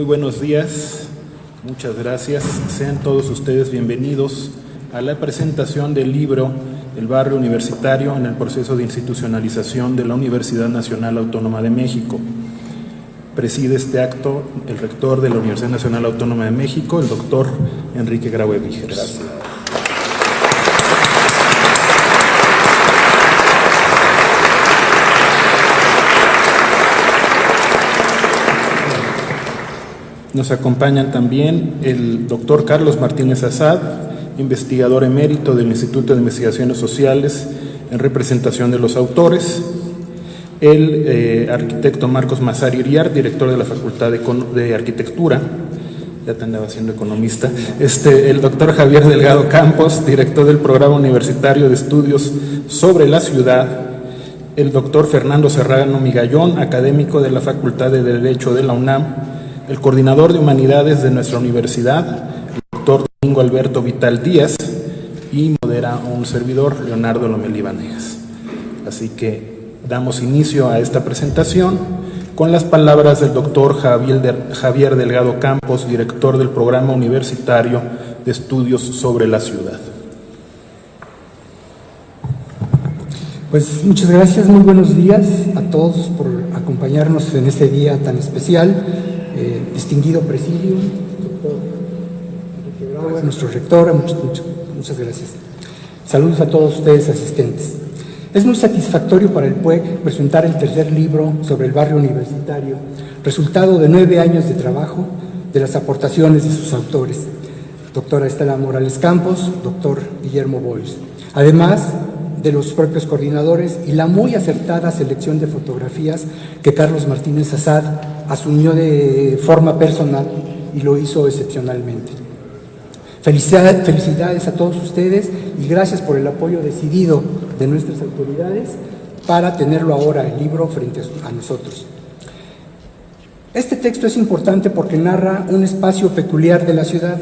Muy buenos días, muchas gracias. Sean todos ustedes bienvenidos a la presentación del libro El Barrio Universitario en el proceso de institucionalización de la Universidad Nacional Autónoma de México. Preside este acto el rector de la Universidad Nacional Autónoma de México, el doctor Enrique Graue Vigers. Gracias. Nos acompañan también el doctor Carlos Martínez Assad, investigador emérito del Instituto de Investigaciones Sociales en representación de los autores, el arquitecto Marcos Massari Iriart, director de la Facultad de Arquitectura, ya te andaba siendo economista, el doctor Javier Delgado Campos, director del Programa Universitario de Estudios sobre la Ciudad, el doctor Fernando Serrano Migallón, académico de la Facultad de Derecho de la UNAM, el coordinador de Humanidades de nuestra universidad, el doctor Domingo Alberto Vital Díaz, y modera un servidor, Leonardo Lomelí Vanegas. Así que damos inicio a esta presentación con las palabras del doctor Javier Delgado Campos, director del Programa Universitario de Estudios sobre la Ciudad. Pues muchas gracias, muy buenos días a todos por acompañarnos en este día tan especial. Distinguido presidium, doctor Enrique Graue, nuestro rector, muchas gracias. Saludos a todos ustedes asistentes. Es muy satisfactorio para el PUEC presentar el tercer libro sobre el barrio universitario, resultado de 9 años de trabajo, de las aportaciones de sus autores, doctora Estela Morales Campos, doctor Guillermo Boyes, además de los propios coordinadores y la muy acertada selección de fotografías que Carlos Martínez Assad asumió de forma personal y lo hizo excepcionalmente. Felicidades a todos ustedes y gracias por el apoyo decidido de nuestras autoridades para tenerlo ahora el libro frente a nosotros. Este texto es importante porque narra un espacio peculiar de la ciudad,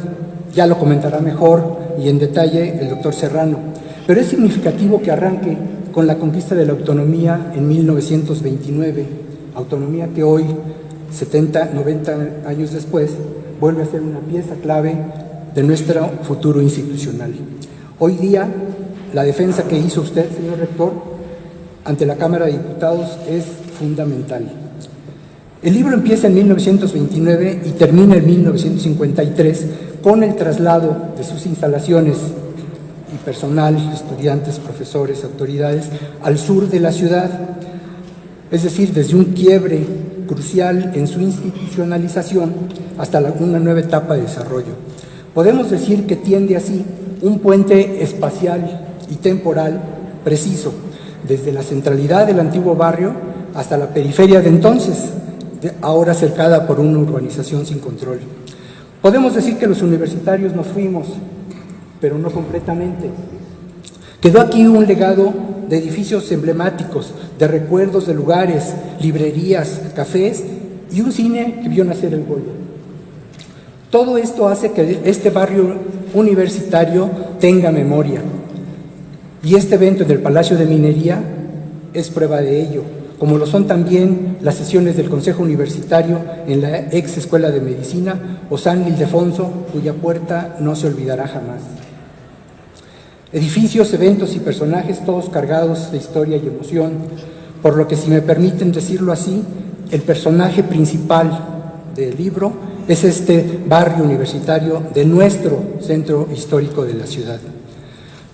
ya lo comentará mejor y en detalle el doctor Serrano, pero es significativo que arranque con la conquista de la autonomía en 1929, autonomía que hoy, 90 años después, vuelve a ser una pieza clave de nuestro futuro institucional. Hoy día, la defensa que hizo usted, señor rector, ante la Cámara de Diputados es fundamental. El libro empieza en 1929 y termina en 1953 con el traslado de sus instalaciones y personal, estudiantes, profesores, autoridades, al sur de la ciudad, es decir, desde un quiebre crucial en su institucionalización hasta una nueva etapa de desarrollo. Podemos decir que tiende así un puente espacial y temporal preciso, desde la centralidad del antiguo barrio hasta la periferia de entonces, ahora cercada por una urbanización sin control. Podemos decir que los universitarios nos fuimos, pero no completamente. Quedó aquí un legado de edificios emblemáticos, de recuerdos de lugares, librerías, cafés y un cine que vio nacer el Goya. Todo esto hace que este barrio universitario tenga memoria. Y este evento en el Palacio de Minería es prueba de ello, como lo son también las sesiones del Consejo Universitario en la ex Escuela de Medicina o San Ildefonso, cuya puerta no se olvidará jamás. Edificios, eventos y personajes todos cargados de historia y emoción, por lo que, si me permiten decirlo así, el personaje principal del libro es este barrio universitario de nuestro centro histórico de la ciudad.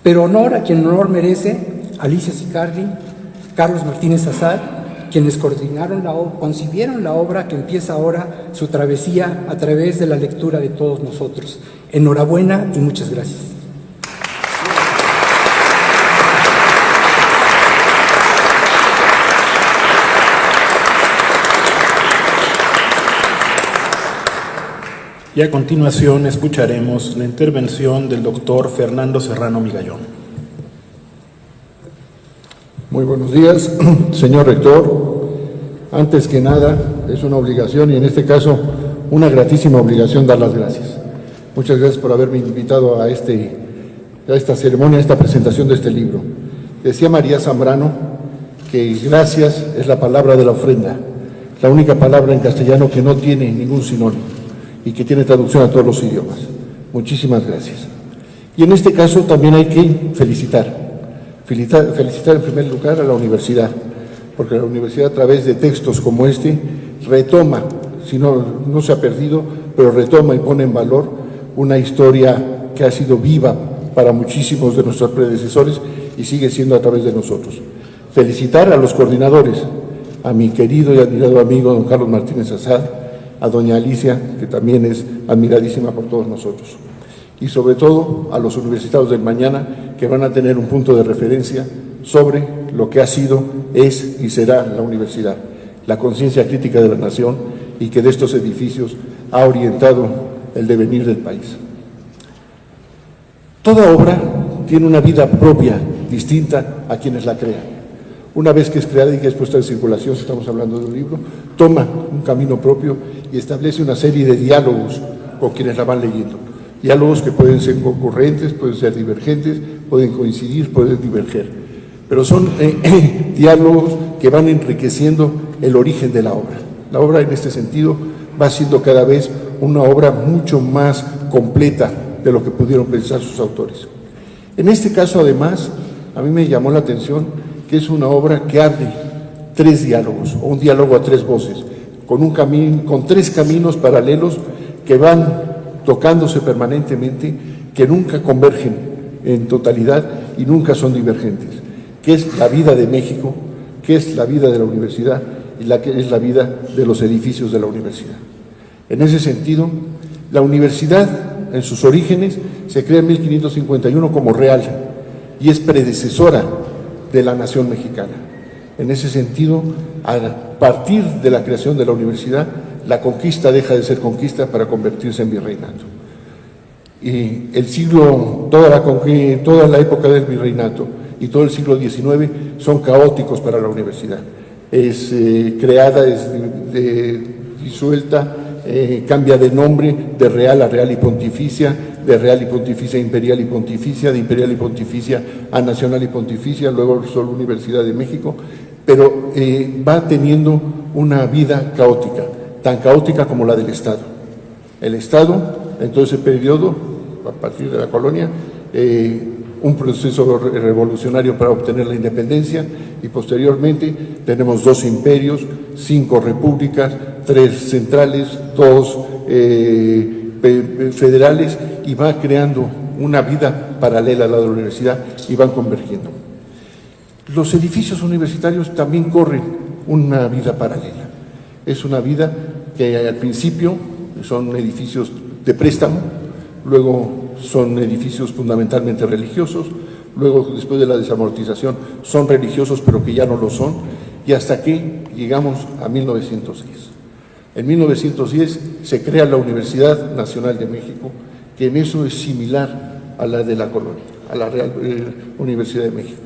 Pero honor a quien honor merece, Alicia Sicardi, Carlos Martínez Assad, quienes concibieron la obra que empieza ahora su travesía a través de la lectura de todos nosotros. Enhorabuena y muchas gracias. Y a continuación escucharemos la intervención del doctor Fernando Serrano Migallón. Muy buenos días, señor rector. Antes que nada, es una obligación y en este caso una gratísima obligación dar las gracias. Muchas gracias por haberme invitado a esta ceremonia, a esta presentación de este libro. Decía María Zambrano que gracias es la palabra de la ofrenda, la única palabra en castellano que no tiene ningún sinónimo. y que tiene traducción a todos los idiomas. Muchísimas gracias. Y en este caso también hay que felicitar en primer lugar a la universidad, porque la universidad a través de textos como este retoma, si no se ha perdido, pero retoma y pone en valor una historia que ha sido viva para muchísimos de nuestros predecesores y sigue siendo a través de nosotros. Felicitar a los coordinadores, a mi querido y admirado amigo don Carlos Martínez Azad, a doña Alicia, que también es admiradísima por todos nosotros, y sobre todo a los universitarios del mañana, que van a tener un punto de referencia sobre lo que ha sido, es y será la universidad, la conciencia crítica de la nación, y que de estos edificios ha orientado el devenir del país. Toda obra tiene una vida propia, distinta a quienes la crean. Una vez que es creada y que es puesta en circulación, si estamos hablando de un libro, toma un camino propio y establece una serie de diálogos con quienes la van leyendo. Diálogos que pueden ser concurrentes, pueden ser divergentes, pueden coincidir, pueden diverger. Pero son diálogos que van enriqueciendo el origen de la obra. La obra en este sentido va siendo cada vez una obra mucho más completa de lo que pudieron pensar sus autores. En este caso, además, a mí me llamó la atención que es una obra que abre 3 diálogos, o un diálogo a 3 voces, con 3 caminos paralelos que van tocándose permanentemente, que nunca convergen en totalidad y nunca son divergentes, que es la vida de México, que es la vida de la universidad y la que es la vida de los edificios de la universidad. En ese sentido, la universidad, en sus orígenes, se crea en 1551 como real y es predecesora de la nación mexicana. En ese sentido, a partir de la creación de la universidad, la conquista deja de ser conquista para convertirse en virreinato. Y toda la época del virreinato y todo el siglo XIX son caóticos para la universidad. Es creada, es disuelta, cambia de nombre de real a real y pontificia, de real y pontificia a imperial y pontificia, de imperial y pontificia a nacional y pontificia, luego solo Universidad de México, pero va teniendo una vida caótica, tan caótica como la del Estado. El Estado, en todo ese periodo, a partir de la colonia, un proceso revolucionario para obtener la independencia y posteriormente tenemos 2 imperios, 5 repúblicas, 3 centrales, 2 federales y va creando una vida paralela a la de la universidad y van convergiendo. Los edificios universitarios también corren una vida paralela. Es una vida que al principio son edificios de préstamo, luego son edificios fundamentalmente religiosos, luego después de la desamortización son religiosos pero que ya no lo son, y hasta que llegamos a 1910. En 1910 se crea la Universidad Nacional de México, que en eso es similar a la de la colonia, a la Real Universidad de México.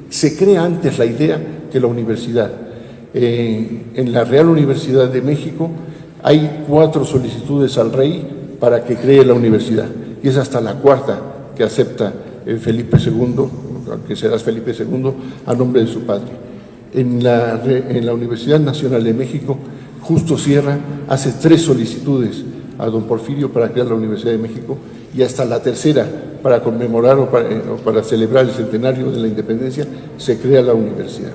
Se crea antes la idea que la universidad. En la Real Universidad de México hay 4 solicitudes al rey para que cree la universidad, y es hasta la 4ª que acepta Felipe II, que será Felipe II, a nombre de su padre. En la Universidad Nacional de México, Justo Sierra hace 3 solicitudes a don Porfirio para crear la Universidad de México, y hasta la 3ª, para conmemorar o para celebrar el centenario de la independencia, se crea la universidad.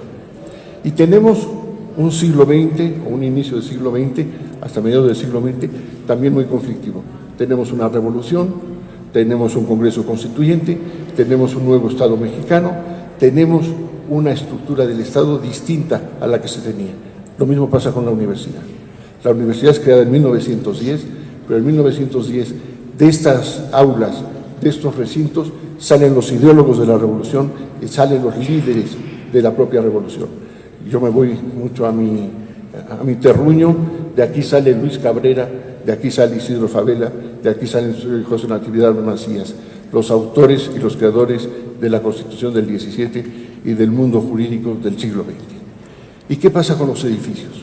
Y tenemos un siglo XX, o un inicio del siglo XX, hasta mediados del siglo XX, también muy conflictivo. Tenemos una revolución, tenemos un Congreso Constituyente, tenemos un nuevo Estado mexicano, tenemos una estructura del Estado distinta a la que se tenía. Lo mismo pasa con la universidad. La universidad es creada en 1910, pero en 1910 de estas aulas, de estos recintos, salen los ideólogos de la revolución y salen los líderes de la propia revolución. Yo me voy mucho a mi terruño, de aquí sale Luis Cabrera, de aquí sale Isidro Fabela, de aquí salen José Natividad Macías, los autores y los creadores de la Constitución del 17 y del mundo jurídico del siglo XX. ¿Y qué pasa con los edificios?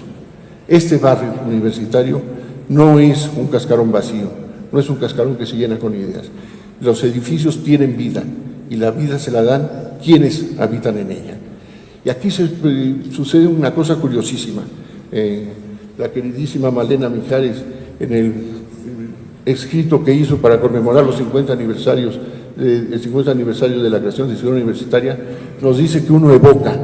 Este barrio universitario no es un cascarón vacío, no es un cascarón que se llena con ideas. Los edificios tienen vida y la vida se la dan quienes habitan en ella. Y aquí sucede una cosa curiosísima. La queridísima Malena Mijares en el escrito que hizo para conmemorar los 50 aniversarios, el 50 aniversario de la creación de Ciudad Universitaria, nos dice que uno evoca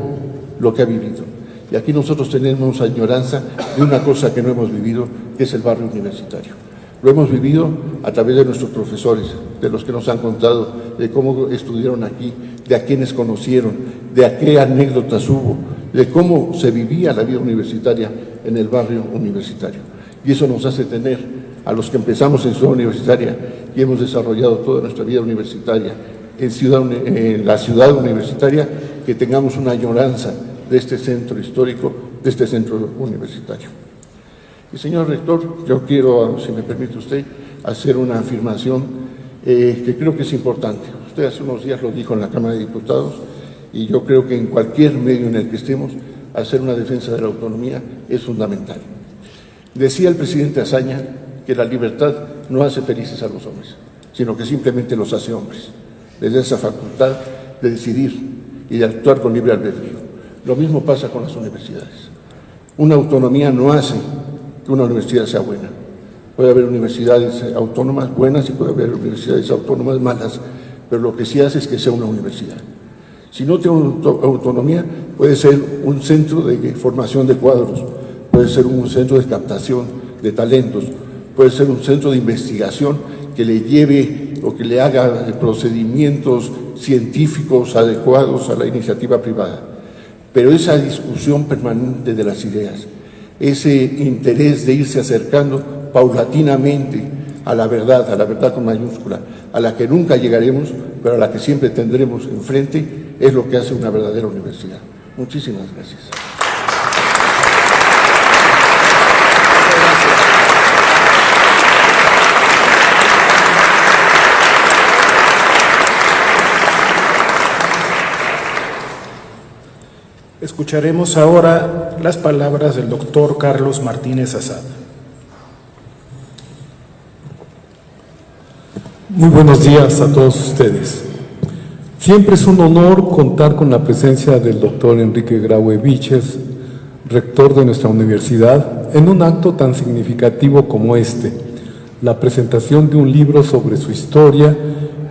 lo que ha vivido. Y aquí nosotros tenemos añoranza de una cosa que no hemos vivido, que es el barrio universitario. Lo hemos vivido a través de nuestros profesores, de los que nos han contado de cómo estudiaron aquí, de a quienes conocieron, de a qué anécdotas hubo, de cómo se vivía la vida universitaria en el barrio universitario. Y eso nos hace tener, a los que empezamos en Ciudad Universitaria y hemos desarrollado toda nuestra vida universitaria en la ciudad universitaria, que tengamos una añoranza de este centro histórico, de este centro universitario. Y señor rector, yo quiero, si me permite usted, hacer una afirmación que creo que es importante. Usted hace unos días lo dijo en la Cámara de Diputados, y yo creo que en cualquier medio en el que estemos, hacer una defensa de la autonomía es fundamental. Decía el presidente Azaña que la libertad no hace felices a los hombres, sino que simplemente los hace hombres. Les da esa facultad de decidir y de actuar con libre albedrío. Lo mismo pasa con las universidades. Una autonomía no hace que una universidad sea buena. Puede haber universidades autónomas buenas y puede haber universidades autónomas malas, pero lo que sí hace es que sea una universidad. Si no tiene autonomía, puede ser un centro de formación de cuadros, puede ser un centro de captación de talentos, puede ser un centro de investigación que le lleve o que le haga procedimientos científicos adecuados a la iniciativa privada. Pero esa discusión permanente de las ideas, ese interés de irse acercando paulatinamente a la verdad con mayúscula, a la que nunca llegaremos, pero a la que siempre tendremos enfrente, es lo que hace una verdadera universidad. Muchísimas gracias. Escucharemos ahora las palabras del doctor Carlos Martínez Azad. Muy buenos días a todos ustedes. Siempre es un honor contar con la presencia del doctor Enrique Graue Víchez, rector de nuestra universidad, en un acto tan significativo como este, la presentación de un libro sobre su historia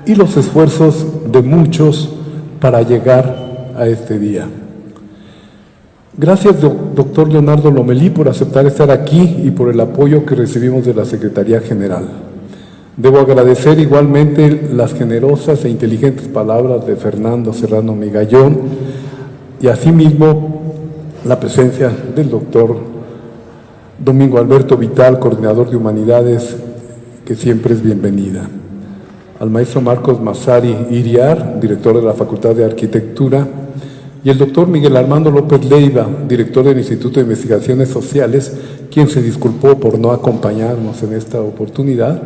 y los esfuerzos de muchos para llegar a este día. Gracias, doctor Leonardo Lomelí, por aceptar estar aquí y por el apoyo que recibimos de la Secretaría General. Debo agradecer igualmente las generosas e inteligentes palabras de Fernando Serrano Migallón y asimismo la presencia del doctor Domingo Alberto Vital, coordinador de Humanidades, que siempre es bienvenida. Al maestro Marcos Massari Iriar, director de la Facultad de Arquitectura, y el doctor Miguel Armando López Leiva, director del Instituto de Investigaciones Sociales, quien se disculpó por no acompañarnos en esta oportunidad,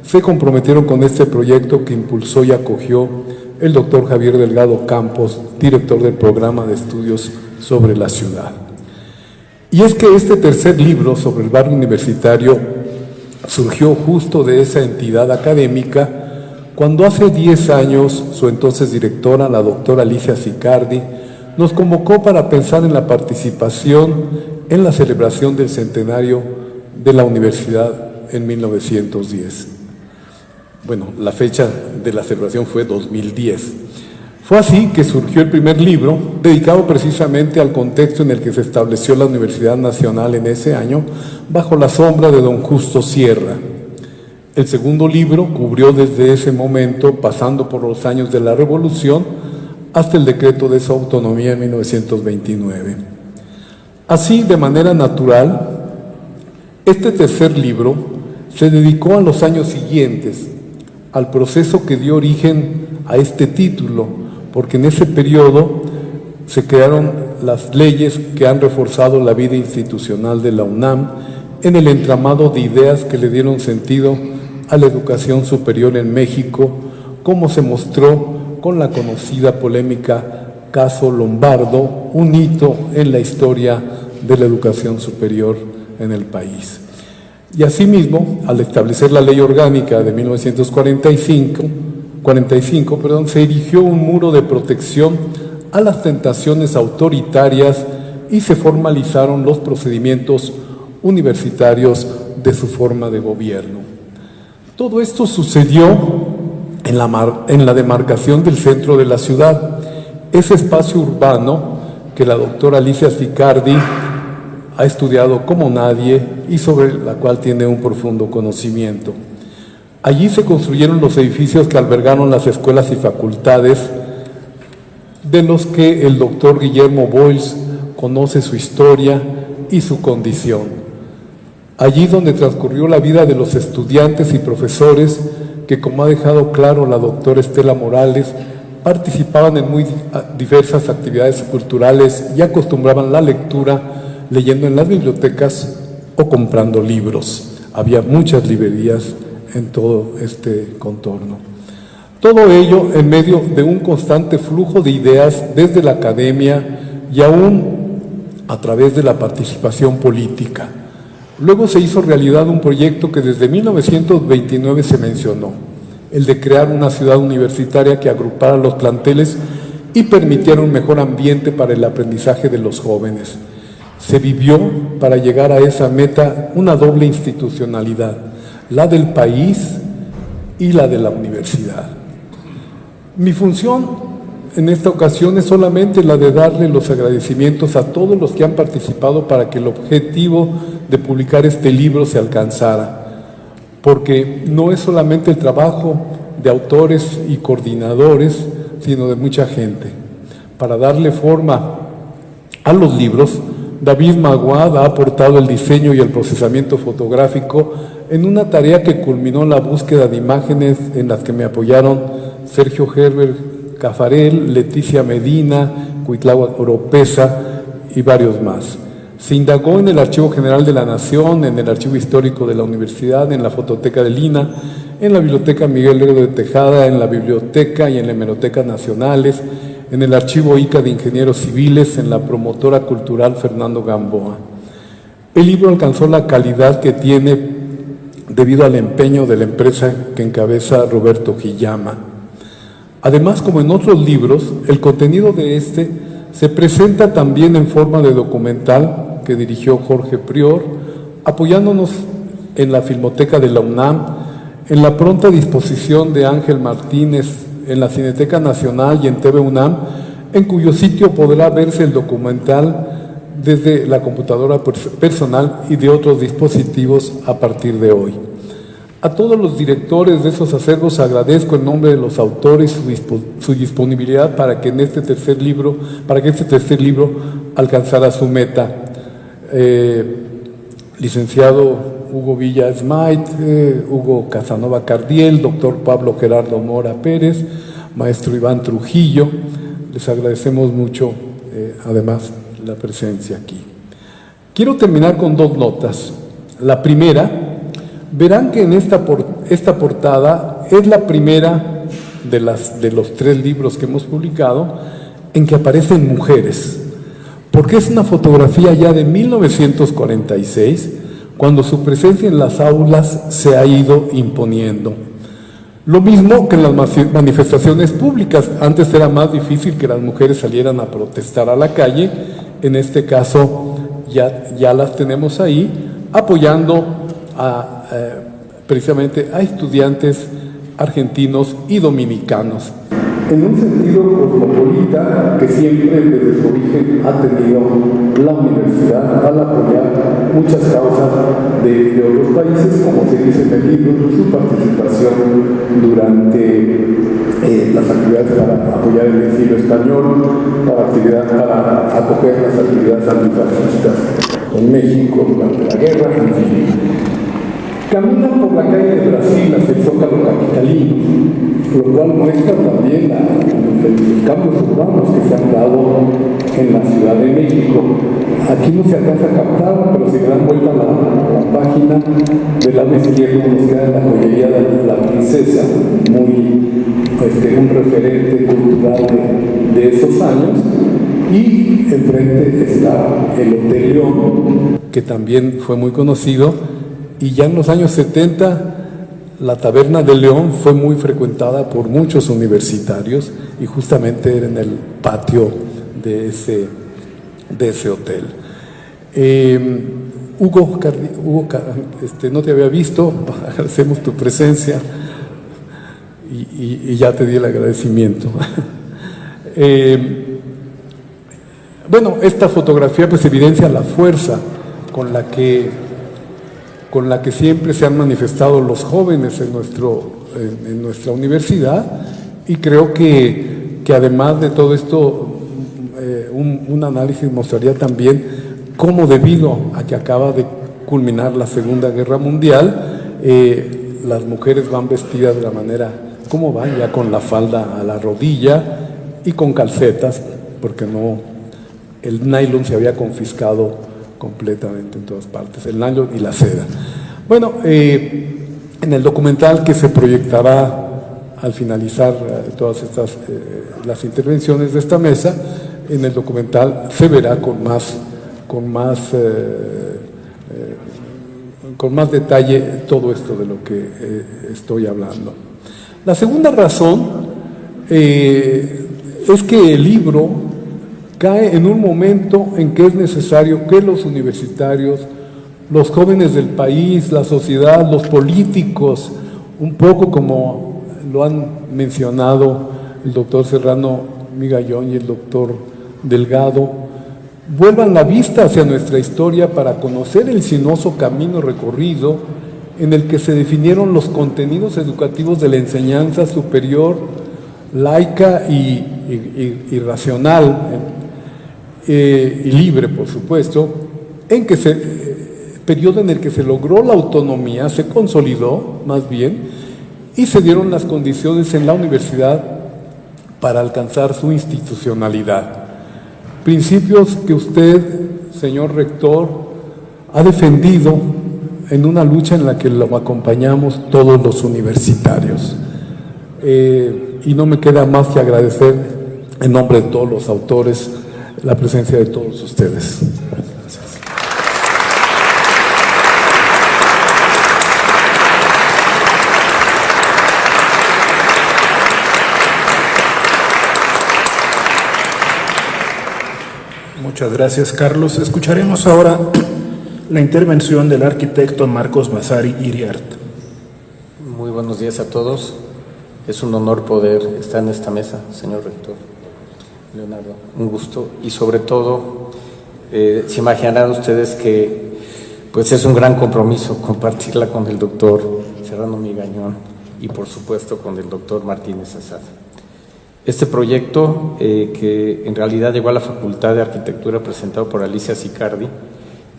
se comprometieron con este proyecto que impulsó y acogió el doctor Javier Delgado Campos, director del Programa de Estudios sobre la Ciudad. Y es que este tercer libro sobre el barrio universitario surgió justo de esa entidad académica cuando hace 10 años su entonces directora, la doctora Alicia Sicardi, nos convocó para pensar en la participación en la celebración del centenario de la universidad en 1910. Bueno, la fecha de la celebración fue 2010. Fue así que surgió el primer libro, dedicado precisamente al contexto en el que se estableció la Universidad Nacional en ese año, bajo la sombra de don Justo Sierra. El segundo libro cubrió desde ese momento, pasando por los años de la Revolución, hasta el decreto de su autonomía en 1929. Así, de manera natural, este tercer libro se dedicó a los años siguientes, al proceso que dio origen a este título, porque en ese periodo se crearon las leyes que han reforzado la vida institucional de la UNAM en el entramado de ideas que le dieron sentido a la educación superior en México, como se mostró con la conocida polémica Caso Lombardo, un hito en la historia de la educación superior en el país. Y asimismo, al establecer la Ley Orgánica de 1945, se erigió un muro de protección a las tentaciones autoritarias y se formalizaron los procedimientos universitarios de su forma de gobierno. Todo esto sucedió en la demarcación del centro de la ciudad, ese espacio urbano que la doctora Alicia Sicardi ha estudiado como nadie y sobre la cual tiene un profundo conocimiento. Allí se construyeron los edificios que albergaron las escuelas y facultades, de los que el doctor Guillermo Boyles conoce su historia y su condición. Allí donde transcurrió la vida de los estudiantes y profesores que, como ha dejado claro la doctora Estela Morales, participaban en muy diversas actividades culturales y acostumbraban la lectura leyendo en las bibliotecas o comprando libros. Había muchas librerías en todo este contorno. Todo ello en medio de un constante flujo de ideas desde la academia y aún a través de la participación política. Luego se hizo realidad un proyecto que desde 1929 se mencionó, el de crear una ciudad universitaria que agrupara los planteles y permitiera un mejor ambiente para el aprendizaje de los jóvenes. Se vivió, para llegar a esa meta, una doble institucionalidad, la del país y la de la universidad. Mi función en esta ocasión es solamente la de darle los agradecimientos a todos los que han participado para que el objetivo de publicar este libro se alcanzara, porque no es solamente el trabajo de autores y coordinadores, sino de mucha gente. Para darle forma a los libros, David Maguad ha aportado el diseño y el procesamiento fotográfico en una tarea que culminó la búsqueda de imágenes en las que me apoyaron Sergio Herbert Cafarel, Leticia Medina, Cuitláhuac Oropesa y varios más. Se indagó en el Archivo General de la Nación, en el Archivo Histórico de la Universidad, en la Fototeca de Lina, en la Biblioteca Miguel Lerdo de Tejada, en la Biblioteca y en la Hemeroteca Nacionales, en el Archivo ICA de Ingenieros Civiles, en la Promotora Cultural Fernando Gamboa. El libro alcanzó la calidad que tiene debido al empeño de la empresa que encabeza Roberto Quillama. Además, como en otros libros, el contenido de este se presenta también en forma de documental que dirigió Jorge Prior, apoyándonos en la Filmoteca de la UNAM, en la pronta disposición de Ángel Martínez, en la Cineteca Nacional y en TV UNAM, en cuyo sitio podrá verse el documental desde la computadora personal y de otros dispositivos a partir de hoy. A todos los directores de esos acervos agradezco en nombre de los autores su disponibilidad para que este tercer libro alcanzara su meta. Licenciado Hugo Villa Smait, Hugo Casanova Cardiel, doctor Pablo Gerardo Mora Pérez, maestro Iván Trujillo, les agradecemos mucho además la presencia aquí. Quiero terminar con dos notas. La primera, verán que en esta portada es la primera de los 3 libros que hemos publicado en que aparecen mujeres, porque es una fotografía ya de 1946, cuando su presencia en las aulas se ha ido imponiendo. Lo mismo que en las manifestaciones públicas. Antes era más difícil que las mujeres salieran a protestar a la calle. En este caso ya las tenemos ahí, apoyando precisamente a estudiantes argentinos y dominicanos. En un sentido cosmopolita que siempre desde su origen ha tenido la universidad al apoyar muchas causas de otros países, como se dice en el libro, su participación durante las actividades para apoyar el exilio español, para acoger las actividades antifascistas en México durante la guerra, en fin. Caminan por la calle de Brasil hacia el Zócalo capitalino, lo cual muestra también los cambios urbanos que se han dado en la Ciudad de México. Aquí no se alcanza a captar, pero si dan vuelta a la página del lado izquierdo nos queda la joyería de la Princesa, un referente cultural de esos años. Y enfrente está el Hotel León, que también fue muy conocido. Y ya en los años 70, la Taberna del León fue muy frecuentada por muchos universitarios y justamente era en el patio de ese hotel. Hugo, no te había visto, agradecemos tu presencia y ya te di el agradecimiento. Bueno, esta fotografía pues evidencia la fuerza con la que siempre se han manifestado los jóvenes en nuestra universidad, y creo que además de todo esto, un análisis mostraría también cómo, debido a que acaba de culminar la Segunda Guerra Mundial, las mujeres van vestidas de la manera como van, ya con la falda a la rodilla y con calcetas, porque el nylon se había confiscado completamente en todas partes, el nylon y la seda. Bueno, en el documental que se proyectará al finalizar todas estas las intervenciones de esta mesa, en el documental se verá con más detalle todo esto de lo que estoy hablando. La segunda razón es que el libro cae en un momento en que es necesario que los universitarios, los jóvenes del país, la sociedad, los políticos, un poco como lo han mencionado el doctor Serrano Migallón y el doctor Delgado, vuelvan la vista hacia nuestra historia para conocer el sinuoso camino recorrido en el que se definieron los contenidos educativos de la enseñanza superior, laica y racional, y libre, por supuesto, periodo en el que se logró la autonomía, se consolidó más bien, y se dieron las condiciones en la universidad para alcanzar su institucionalidad. Principios que usted, señor rector, ha defendido en una lucha en la que lo acompañamos todos los universitarios. Y no me queda más que agradecer en nombre de todos los autores la presencia de todos ustedes. Gracias. Muchas gracias, Carlos. Escucharemos ahora la intervención del arquitecto Marcos Massari Iriart. Muy buenos días a todos. Es un honor poder estar en esta mesa, señor rector Leonardo. Un gusto. Y sobre todo, se imaginarán ustedes que pues es un gran compromiso compartirla con el doctor Serrano Migallón y por supuesto con el doctor Martínez Assad. Este proyecto, que en realidad llegó a la Facultad de Arquitectura presentado por Alicia Sicardi,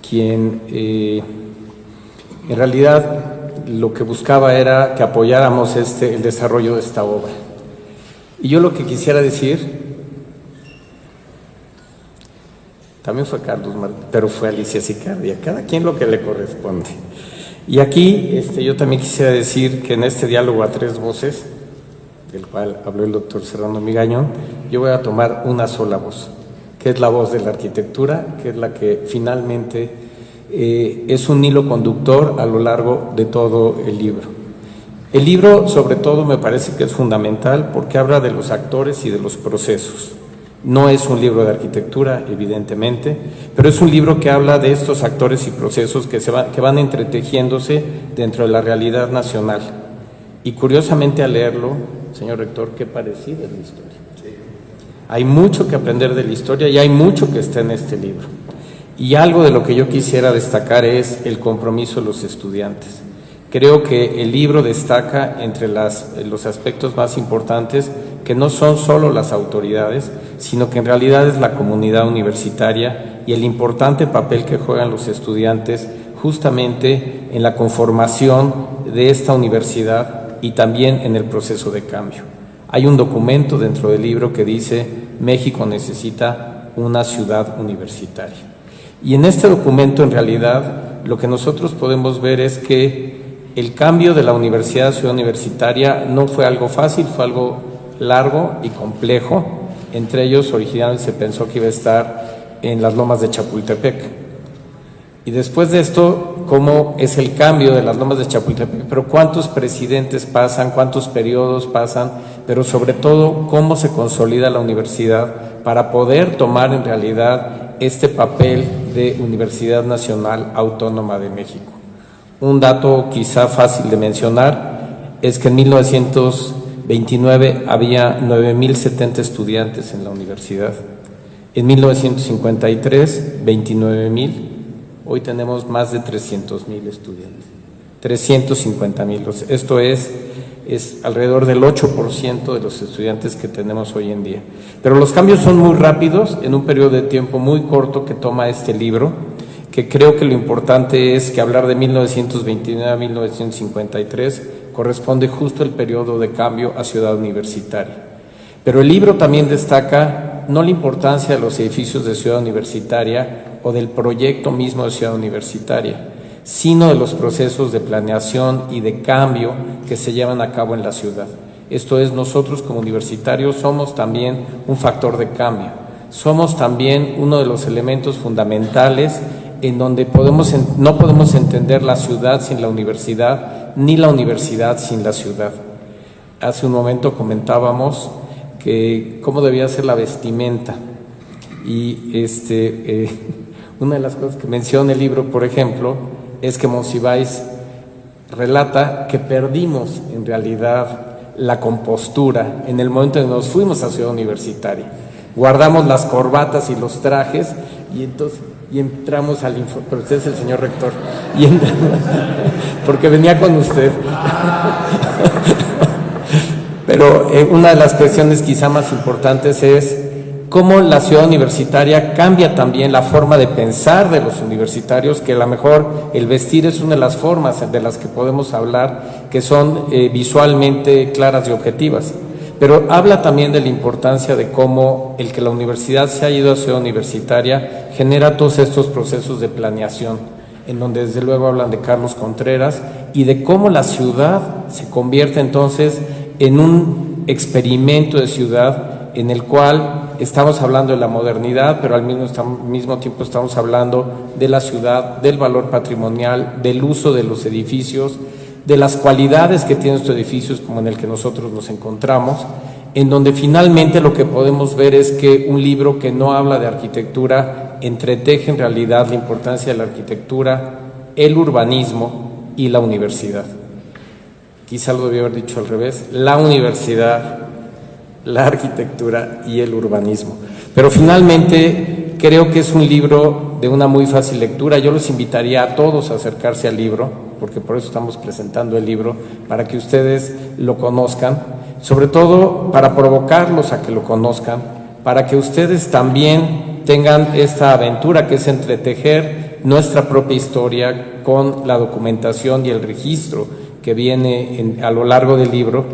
quien en realidad lo que buscaba era que apoyáramos el desarrollo de esta obra. Y yo lo que quisiera decir, también fue Carlos Martínez, pero fue Alicia Sicardi, a cada quien lo que le corresponde. Y aquí yo también quisiera decir que en este diálogo a tres voces, del cual habló el doctor Serrano Migallón, yo voy a tomar una sola voz, que es la voz de la arquitectura, que es la que finalmente es un hilo conductor a lo largo de todo el libro. El libro, sobre todo, me parece que es fundamental porque habla de los actores y de los procesos. No es un libro de arquitectura, evidentemente, pero es un libro que habla de estos actores y procesos que van entretejiéndose dentro de la realidad nacional. Y curiosamente al leerlo, señor rector, qué parecida es la historia. Hay mucho que aprender de la historia y hay mucho que está en este libro. Y algo de lo que yo quisiera destacar es el compromiso de los estudiantes. Creo que el libro destaca entre los aspectos más importantes que no son solo las autoridades, sino que en realidad es la comunidad universitaria y el importante papel que juegan los estudiantes justamente en la conformación de esta universidad y también en el proceso de cambio. Hay un documento dentro del libro que dice: México necesita una ciudad universitaria. Y en este documento, en realidad, lo que nosotros podemos ver es que el cambio de la universidad a ciudad universitaria no fue algo fácil, fue algo largo y complejo. Entre ellos, originalmente se pensó que iba a estar en las lomas de Chapultepec. Y después de esto, ¿cómo es el cambio de las lomas de Chapultepec? Pero ¿cuántos presidentes pasan? ¿Cuántos periodos pasan? Pero sobre todo, ¿cómo se consolida la universidad para poder tomar en realidad este papel de Universidad Nacional Autónoma de México. Un dato quizá fácil de mencionar es que en 1929 había 9.070 estudiantes en la universidad. En 1953, 29.000. Hoy tenemos más de 300.000 estudiantes. 350.000. Esto es alrededor del 8% de los estudiantes que tenemos hoy en día. Pero los cambios son muy rápidos en un periodo de tiempo muy corto que toma este libro, que creo que lo importante es que hablar de 1929 a 1953 corresponde justo al periodo de cambio a Ciudad Universitaria. Pero el libro también destaca no la importancia de los edificios de Ciudad Universitaria o del proyecto mismo de Ciudad Universitaria, sino de los procesos de planeación y de cambio que se llevan a cabo en la ciudad. Esto es, nosotros como universitarios somos también un factor de cambio, somos también uno de los elementos fundamentales en donde no podemos entender la ciudad sin la universidad, ni la universidad sin la ciudad. Hace un momento comentábamos que cómo debía ser la vestimenta, y una de las cosas que menciona el libro, por ejemplo, es que Monsiváis relata que perdimos en realidad la compostura en el momento en que nos fuimos a Ciudad Universitaria. Guardamos las corbatas y los trajes y entramos al informe, pero usted es el señor rector, porque venía con usted. Pero una de las cuestiones quizá más importantes es cómo la ciudad universitaria cambia también la forma de pensar de los universitarios, que a lo mejor el vestir es una de las formas de las que podemos hablar, que son visualmente claras y objetivas. Pero habla también de la importancia de cómo el que la universidad se ha ido a Ciudad Universitaria genera todos estos procesos de planeación, en donde desde luego hablan de Carlos Contreras y de cómo la ciudad se convierte entonces en un experimento de ciudad en el cual estamos hablando de la modernidad, pero al mismo tiempo estamos hablando de la ciudad, del valor patrimonial, del uso de los edificios, de las cualidades que tienen estos edificios como en el que nosotros nos encontramos, en donde finalmente lo que podemos ver es que un libro que no habla de arquitectura entreteje en realidad la importancia de la arquitectura, el urbanismo y la universidad. Quizá lo debía haber dicho al revés: la universidad, la arquitectura y el urbanismo. Pero finalmente creo que es un libro de una muy fácil lectura. Yo los invitaría a todos a acercarse al libro, porque por eso estamos presentando el libro, para que ustedes lo conozcan, sobre todo para provocarlos a que lo conozcan, para que ustedes también tengan esta aventura que es entretejer nuestra propia historia con la documentación y el registro que viene a lo largo del libro,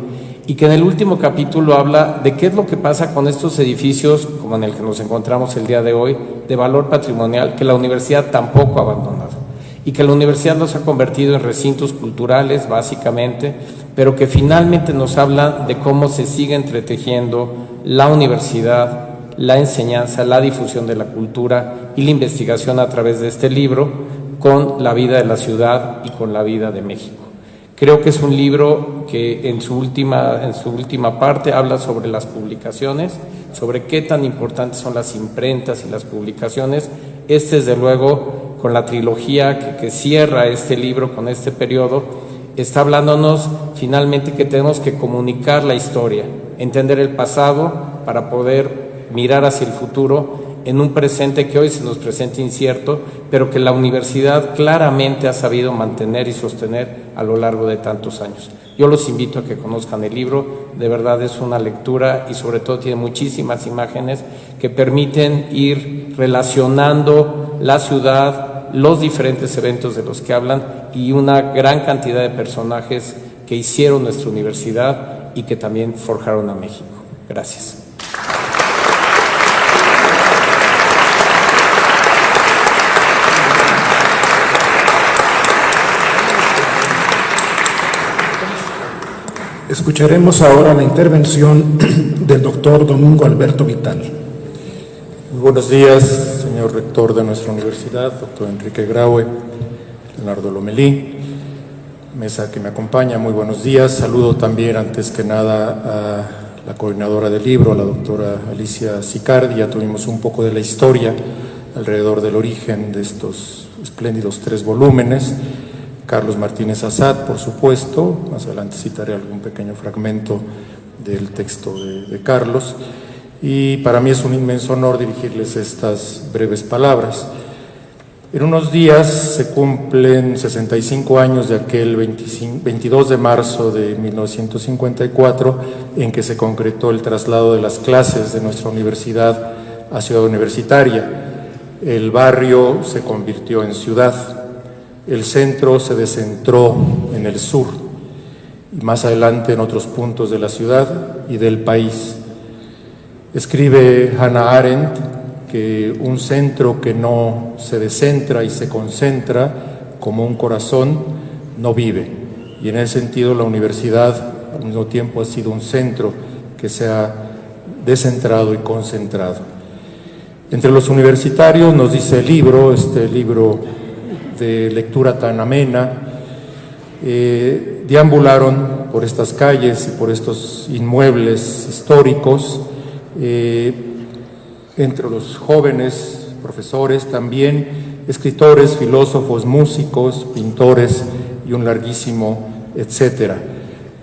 y que en el último capítulo habla de qué es lo que pasa con estos edificios, como en el que nos encontramos el día de hoy, de valor patrimonial, que la universidad tampoco ha abandonado, y que la universidad los ha convertido en recintos culturales, básicamente, pero que finalmente nos habla de cómo se sigue entretejiendo la universidad, la enseñanza, la difusión de la cultura y la investigación a través de este libro con la vida de la ciudad y con la vida de México. Creo que es un libro que en su última parte habla sobre las publicaciones, sobre qué tan importantes son las imprentas y las publicaciones. Desde luego, con la trilogía que cierra este libro con este periodo, está hablándonos finalmente que tenemos que comunicar la historia, entender el pasado para poder mirar hacia el futuro en un presente que hoy se nos presenta incierto, pero que la universidad claramente ha sabido mantener y sostener a lo largo de tantos años. Yo los invito a que conozcan el libro, de verdad es una lectura y sobre todo tiene muchísimas imágenes que permiten ir relacionando la ciudad, los diferentes eventos de los que hablan y una gran cantidad de personajes que hicieron nuestra universidad y que también forjaron a México. Gracias. Escucharemos ahora la intervención del doctor Domingo Alberto Vital. Muy buenos días, señor rector de nuestra universidad, doctor Enrique Graue, Leonardo Lomelí, mesa que me acompaña, muy buenos días. Saludo también, antes que nada, a la coordinadora del libro, a la doctora Alicia Sicardi. Ya tuvimos un poco de la historia alrededor del origen de estos espléndidos 3 volúmenes. Carlos Martínez Assad, por supuesto, más adelante citaré algún pequeño fragmento del texto de Carlos, y para mí es un inmenso honor dirigirles estas breves palabras. En unos días se cumplen 65 años de aquel 22 de marzo de 1954 en que se concretó el traslado de las clases de nuestra universidad a Ciudad Universitaria. El barrio se convirtió en ciudad, el centro se descentró en el sur y más adelante en otros puntos de la ciudad y del país. Escribe Hannah Arendt que un centro que no se descentra y se concentra como un corazón no vive, y en ese sentido la universidad al mismo tiempo ha sido un centro que se ha descentrado y concentrado. Entre los universitarios, nos dice el libro, este libro de lectura tan amena, deambularon por estas calles y por estos inmuebles históricos, entre los jóvenes profesores también, escritores, filósofos, músicos, pintores y un larguísimo etcétera.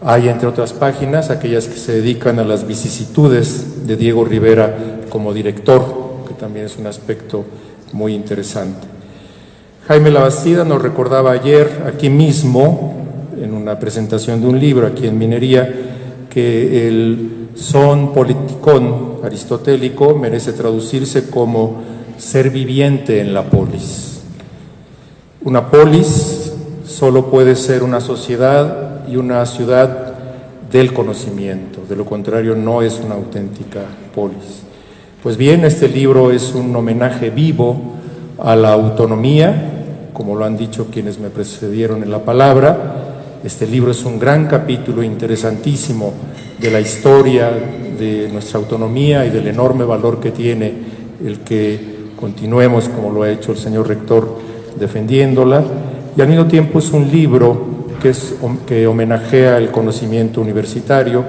Hay, entre otras páginas, aquellas que se dedican a las vicisitudes de Diego Rivera como director, que también es un aspecto muy interesante. Jaime Labastida nos recordaba ayer, aquí mismo, en una presentación de un libro aquí en Minería, que el son politikon aristotélico merece traducirse como ser viviente en la polis. Una polis solo puede ser una sociedad y una ciudad del conocimiento, de lo contrario no es una auténtica polis. Pues bien, este libro es un homenaje vivo a la autonomía, como lo han dicho quienes me precedieron en la palabra. Este libro es un gran capítulo interesantísimo de la historia de nuestra autonomía y del enorme valor que tiene el que continuemos, como lo ha hecho el señor rector, defendiéndola, y al mismo tiempo es un libro que homenajea el conocimiento universitario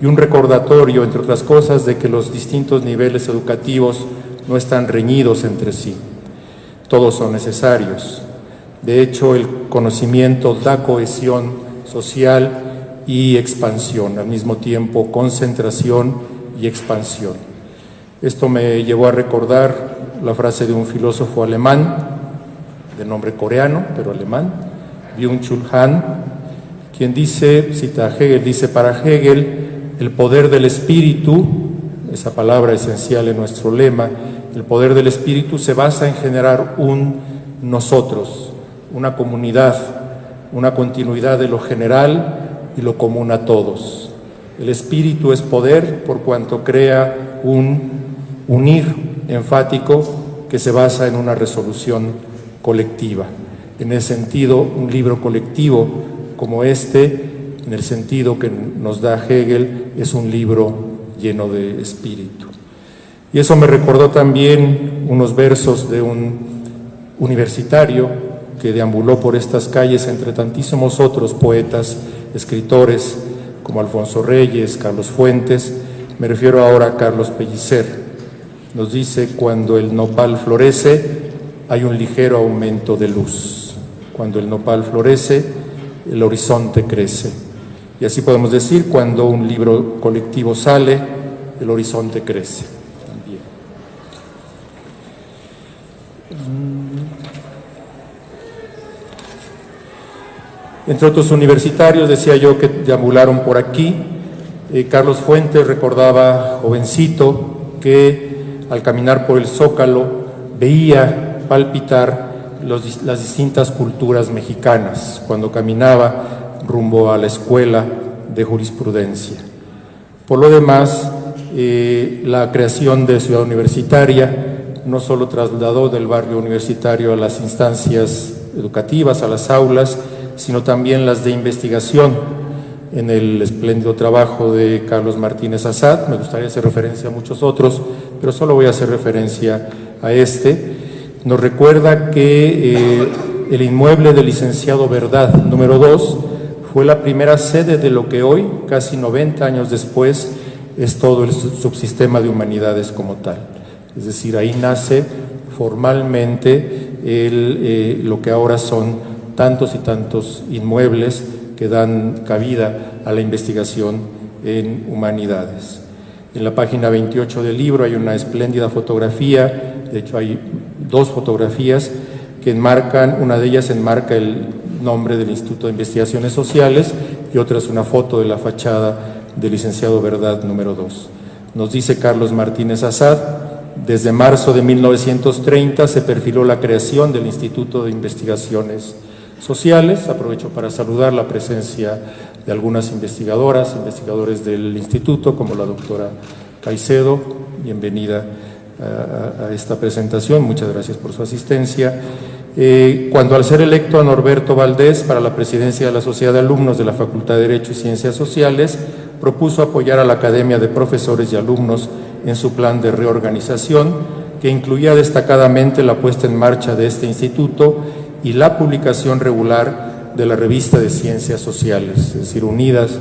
y un recordatorio, entre otras cosas, de que los distintos niveles educativos no están reñidos entre sí, todos son necesarios. De hecho, el conocimiento da cohesión social y expansión, al mismo tiempo concentración y expansión. Esto me llevó a recordar la frase de un filósofo alemán, de nombre coreano, pero alemán, Byung-Chul Han, quien dice, cita a Hegel, dice: para Hegel, el poder del espíritu, esa palabra esencial en nuestro lema, el poder del espíritu se basa en generar un nosotros, una comunidad, una continuidad de lo general y lo común a todos. El espíritu es poder por cuanto crea un unir enfático que se basa en una resolución colectiva. En ese sentido, un libro colectivo como este, en el sentido que nos da Hegel, es un libro lleno de espíritu. Y eso me recordó también unos versos de un universitario que deambuló por estas calles entre tantísimos otros poetas, escritores como Alfonso Reyes, Carlos Fuentes. Me refiero ahora a Carlos Pellicer. Nos dice: cuando el nopal florece, hay un ligero aumento de luz. Cuando el nopal florece, el horizonte crece. Y así podemos decir, cuando un libro colectivo sale, el horizonte crece también. Entre otros universitarios, decía yo, que deambularon por aquí, Carlos Fuentes recordaba, jovencito, que al caminar por el Zócalo veía palpitar las distintas culturas mexicanas cuando caminaba rumbo a la escuela de jurisprudencia. Por lo demás, la creación de Ciudad Universitaria no solo trasladó del barrio universitario a las instancias educativas, a las aulas, sino también las de investigación en el espléndido trabajo de Carlos Martínez Assad. Me gustaría hacer referencia a muchos otros, pero solo voy a hacer referencia a este. Nos recuerda que el inmueble del licenciado Verdad, número 2, fue la primera sede de lo que hoy, casi 90 años después, es todo el subsistema de humanidades como tal. Es decir, ahí nace formalmente lo que ahora son tantos y tantos inmuebles que dan cabida a la investigación en humanidades. En la página 28 del libro hay una espléndida fotografía, de hecho hay dos fotografías que enmarcan, una de ellas enmarca el nombre del Instituto de Investigaciones Sociales y otra es una foto de la fachada del Licenciado Verdad número 2. Nos dice Carlos Martínez Assad: desde marzo de 1930 se perfiló la creación del Instituto de Investigaciones Sociales. Aprovecho para saludar la presencia de algunas investigadoras, investigadores del instituto, como la doctora Caicedo. Bienvenida a esta presentación, muchas gracias por su asistencia. Cuando al ser electo a Norberto Valdés para la presidencia de la Sociedad de Alumnos de la Facultad de Derecho y Ciencias Sociales, propuso apoyar a la Academia de Profesores y Alumnos en su plan de reorganización, que incluía destacadamente la puesta en marcha de este instituto y la publicación regular de la revista de Ciencias Sociales, es decir, unidas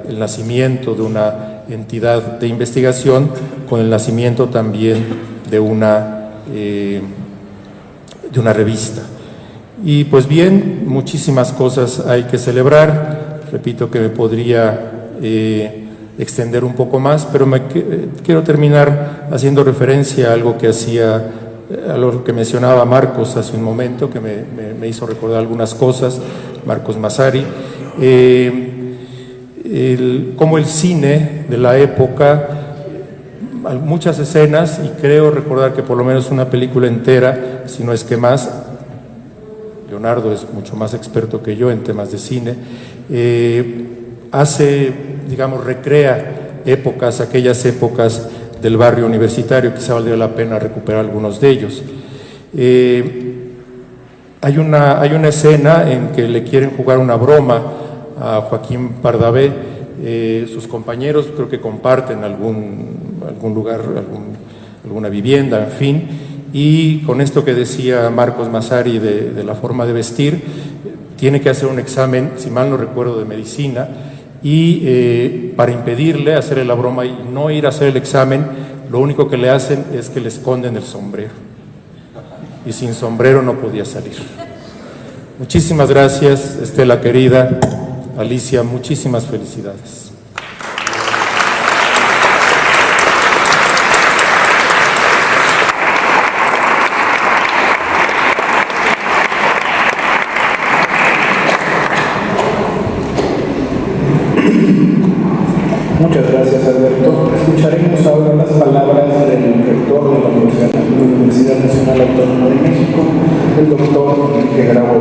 el nacimiento de una entidad de investigación con el nacimiento también de una revista. Y pues bien, muchísimas cosas hay que celebrar. Repito que me podría extender un poco más, pero quiero terminar haciendo referencia a algo que a lo que mencionaba Marcos hace un momento, que me hizo recordar algunas cosas, Marcos Massari, como el cine de la época, muchas escenas, y creo recordar que por lo menos una película entera, si no es que más, Leonardo es mucho más experto que yo en temas de cine, recrea aquellas épocas del barrio universitario. Quizá valdría la pena recuperar algunos de ellos. Hay una escena en que le quieren jugar una broma a Joaquín Pardavé. Sus compañeros creo que comparten algún lugar, alguna vivienda, en fin, y con esto que decía Marcos Massari de la forma de vestir, tiene que hacer un examen, si mal no recuerdo, de medicina, y para impedirle hacerle la broma y no ir a hacer el examen, lo único que le hacen es que le esconden el sombrero, y sin sombrero no podía salir. Muchísimas gracias, Estela querida, Alicia, muchísimas felicidades. Muchas gracias, Alberto. Escucharemos ahora las palabras del rector de la Universidad Nacional Autónoma de México, el doctor Enrique Graue.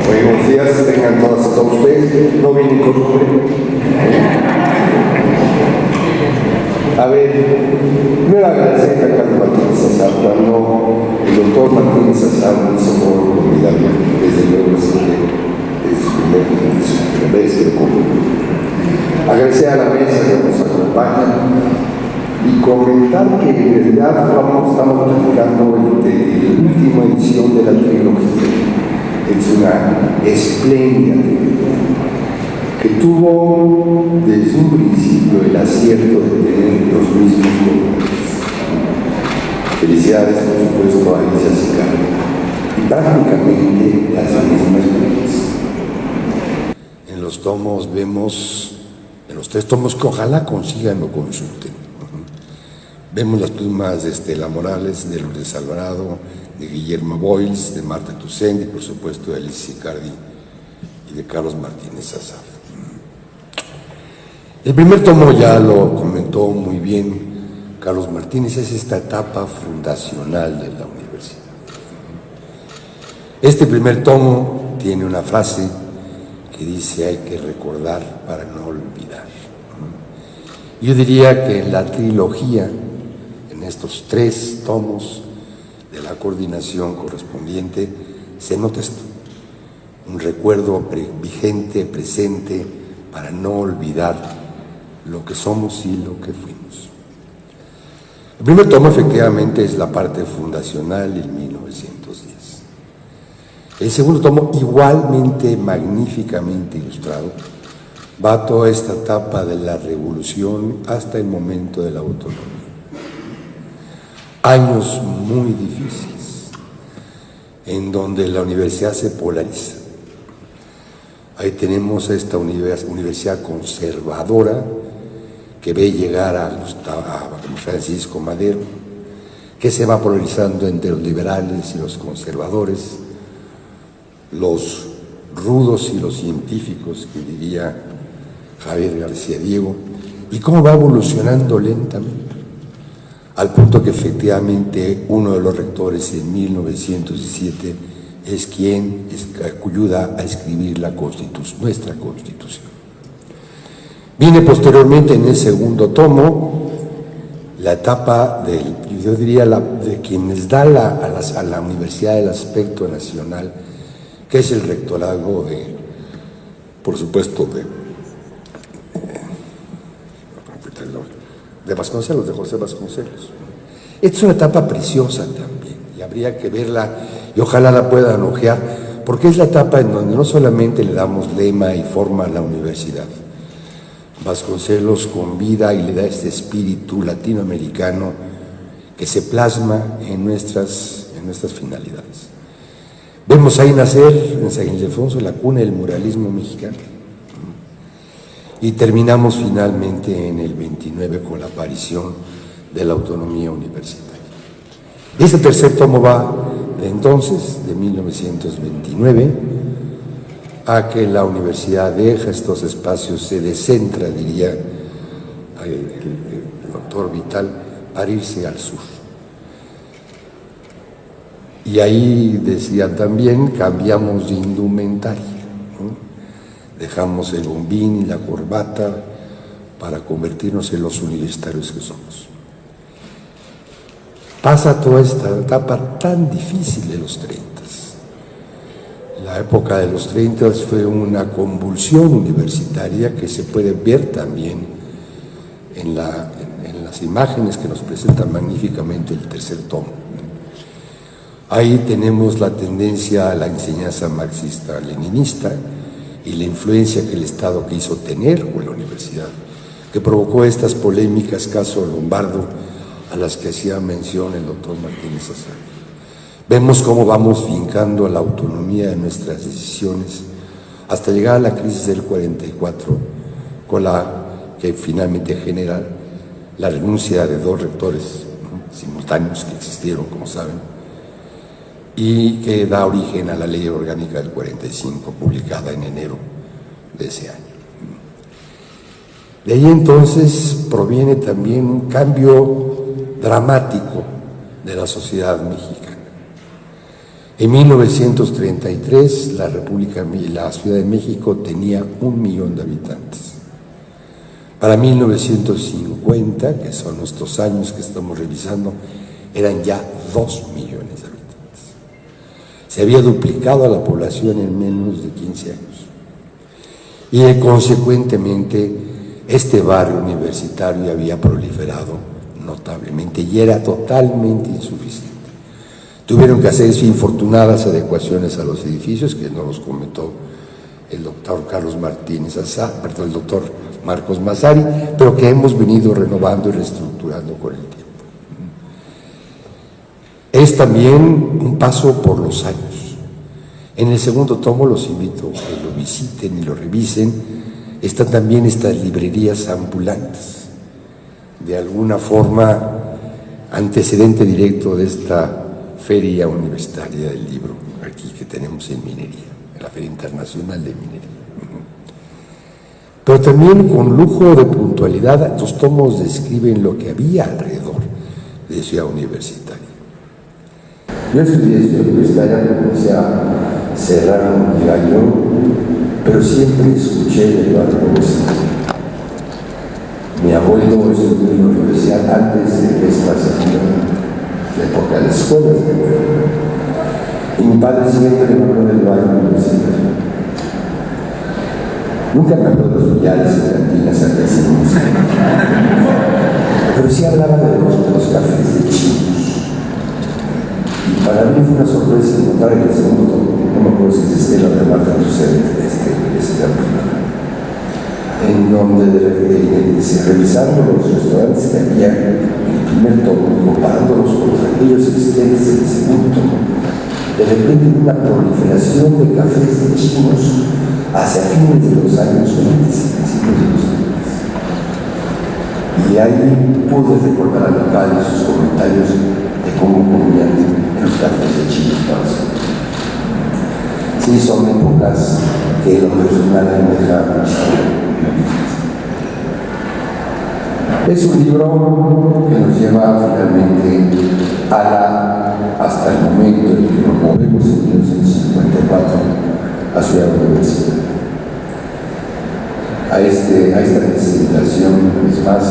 Buenos días, tengan todas y todos ustedes. No vienen con nombre. A ver, primero agradecer a Carlos Martínez Assad. Cuando el doctor Martínez Assad me hizo por convidarme, desde luego es su primera vez que lo convido. Agradecer a la mesa que nos acompaña y comentar que en realidad estamos platicando de la última edición de la trilogía. Es una espléndida trilogía que tuvo desde un principio el acierto de tener los mismos colores. Felicidades, por supuesto, a Alicia Sicardi y prácticamente las mismas colores. En los tomos vemos, en los 3 tomos que ojalá consigan o consulten, vemos las plumas de Estela Morales, de Lourdes Alvarado, de Guillermo Boyles, de Marta Toussaint y por supuesto de Alicia Sicardi y de Carlos Martínez Assad. El primer tomo ya lo comentó muy bien Carlos Martínez, es esta etapa fundacional de la universidad. Este primer tomo tiene una frase que dice: hay que recordar para no olvidar. Yo diría que en la trilogía, en estos 3 tomos de la coordinación correspondiente, se nota esto, un recuerdo vigente, presente, para no olvidar lo que somos y lo que fuimos. El primer tomo efectivamente es la parte fundacional en 1910. El segundo tomo, igualmente magníficamente ilustrado, va a toda esta etapa de la revolución hasta el momento de la autonomía. años muy difíciles, en donde la universidad se polariza. Ahí tenemos esta universidad conservadora que ve llegar a Francisco Madero, que se va polarizando entre los liberales y los conservadores, los rudos y los científicos, que diría Javier García Diego, y cómo va evolucionando lentamente, al punto que efectivamente uno de los rectores en 1917 es quien ayuda a escribir nuestra Constitución. Viene posteriormente en el segundo tomo la etapa yo diría, de quienes da a la universidad el aspecto nacional, que es el rectorado por supuesto, de Vasconcelos, de José Vasconcelos. Esta es una etapa preciosa también, y habría que verla, y ojalá la puedan hojear, porque es la etapa en donde no solamente le damos lema y forma a la universidad. Vasconcelos convida y le da este espíritu latinoamericano que se plasma en nuestras finalidades. Vemos ahí nacer en San Ildefonso la cuna del muralismo mexicano. Y terminamos finalmente en el 29 con la aparición de la autonomía universitaria. Este tercer tomo va de entonces, de 1929, a que la universidad deja estos espacios, se descentra, diría el doctor Vital, para irse al sur. Y ahí decía también, cambiamos de indumentaria, ¿no? Dejamos el bombín y la corbata para convertirnos en los universitarios que somos. Pasa toda esta etapa tan difícil de los 30. La época de los 30 fue una convulsión universitaria que se puede ver también en las imágenes que nos presentan magníficamente el tercer tomo. Ahí tenemos la tendencia a la enseñanza marxista-leninista y la influencia que el Estado quiso tener con la universidad, que provocó estas polémicas, caso Lombardo, a las que hacía mención el doctor Martínez Azar. Vemos cómo vamos fincando la autonomía de nuestras decisiones hasta llegar a la crisis del 44, con la que finalmente genera la renuncia de 2 rectores, ¿no?, simultáneos que existieron, como saben, y que da origen a la Ley Orgánica del 45, publicada en enero de ese año. De ahí entonces proviene también un cambio dramático de la sociedad mexicana. En 1933 la Ciudad de México tenía 1 millón de habitantes. Para 1950, que son estos años que estamos revisando, eran ya 2 millones de habitantes. Se había duplicado a la población en menos de 15 años. Y consecuentemente este barrio universitario había proliferado notablemente y era totalmente insuficiente. Tuvieron que hacerse infortunadas adecuaciones a los edificios, que nos los comentó el doctor Carlos Martínez Azar, perdón, el doctor Marcos Massari, pero que hemos venido renovando y reestructurando con el tiempo. Es también un paso por los años. En el segundo tomo los invito a que lo visiten y lo revisen. Están también estas librerías ambulantes, de alguna forma antecedente directo de esta Feria Universitaria del Libro, aquí que tenemos en Minería, en la Feria Internacional de Minería. Pero también con lujo de puntualidad, los tomos describen lo que había alrededor de Ciudad Universitaria. Yo estudié Ciudad Universitaria, comencé a Serrano y Gallón, pero siempre escuché del barrio universitario. Mi abuelo estudió en la universidad antes de que esta se fundara, la época de las escuelas de Puebla. Y mi padre siempre me habló del barrio universitario. Nunca me habló de los billares y cantinas que hacíamos, pero sí hablaba de los cafés de chinos. Y para mí fue una sorpresa encontrar en el segundo tomo, no me acuerdo si es Estela de Marta Tucent, este artículo, en donde revisando los restaurantes que había primer tomo, comparándolos contra aquellos existentes en el segundo tomo, de repente una proliferación de cafés de chinos hacia fines de los años 20 y principios de los 30. Y ahí pude recordar a mi padre sus comentarios de cómo comían en los cafés de chinos para su vida. Sí, son épocas que en lo personal me dejaron mucho. Es un libro que nos lleva finalmente hasta el momento en que nos movemos en 1954 hacia la universidad. A esta descentralización, es más,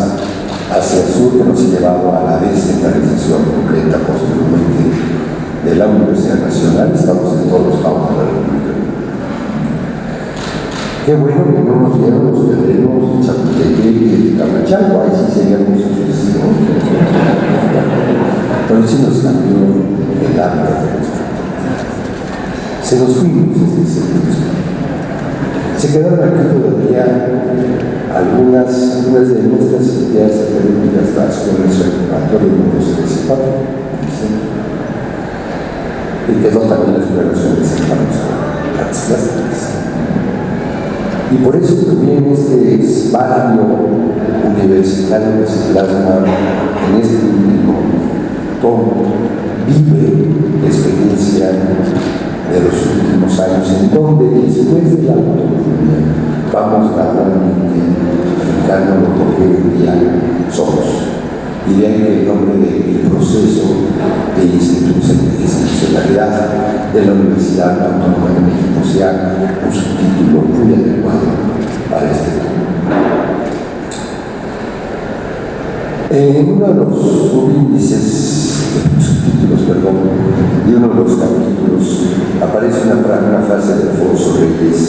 hacia el sur, que nos ha llevado a la descentralización completa posteriormente de la Universidad Nacional. Estamos en todos los lados de la República. Qué bueno que no nos dieron los terrenos de Chapultepec y de Camachalco, ahí sí seríamos sucesivos. Pero sí nos cambió el hábitat de nuestra vida. Se nos fuimos desde ese punto. Se quedaron aquí todavía algunas de nuestras ideas académicas, las escuelas preparatorias de los 74, y quedó también la escuela de San Carlos, las plásticas. Y por eso también este barrio universitario que se plasma en este último tomo vive la experiencia de los últimos años, en donde después de la autonomía vamos gradualmente acercándonos lo que hoy en día somos. Y de ahí que el nombre del proceso de institucionalidad de la Universidad Autónoma de México sea un subtítulo muy adecuado para este tema. En uno de los subtítulos, de uno de los capítulos, aparece una frase de Alfonso Reyes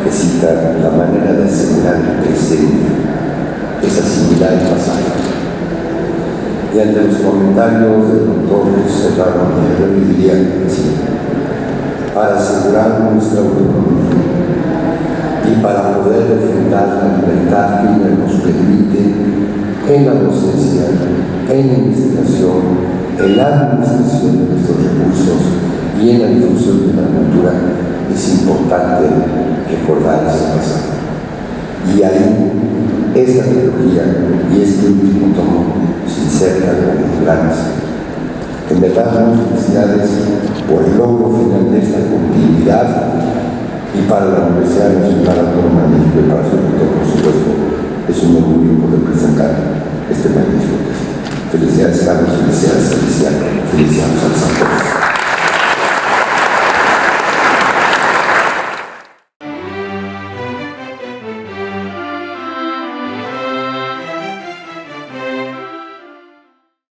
que cita: la manera de asegurar el presente es asimilar el pasado. Y ante los comentarios del doctor Serrano, yo le diría así: para asegurar nuestra autonomía y para poder enfrentar la libertad que ella nos permite en la docencia, en la investigación, en la administración de nuestros recursos y en la difusión de la cultura, es importante recordar ese pasado. Y ahí, esta trilogía y este último tomo se insertan como gran aspecto. En verdad, muchas felicidades por el logro final de esta continuidad, y para la Universidad Nacional Autónoma de México y para su rector, por supuesto, es un orgullo poder presentar este magnífico texto. Felicidades, Carlos, felicidades, Alicia, felicidades a los autores.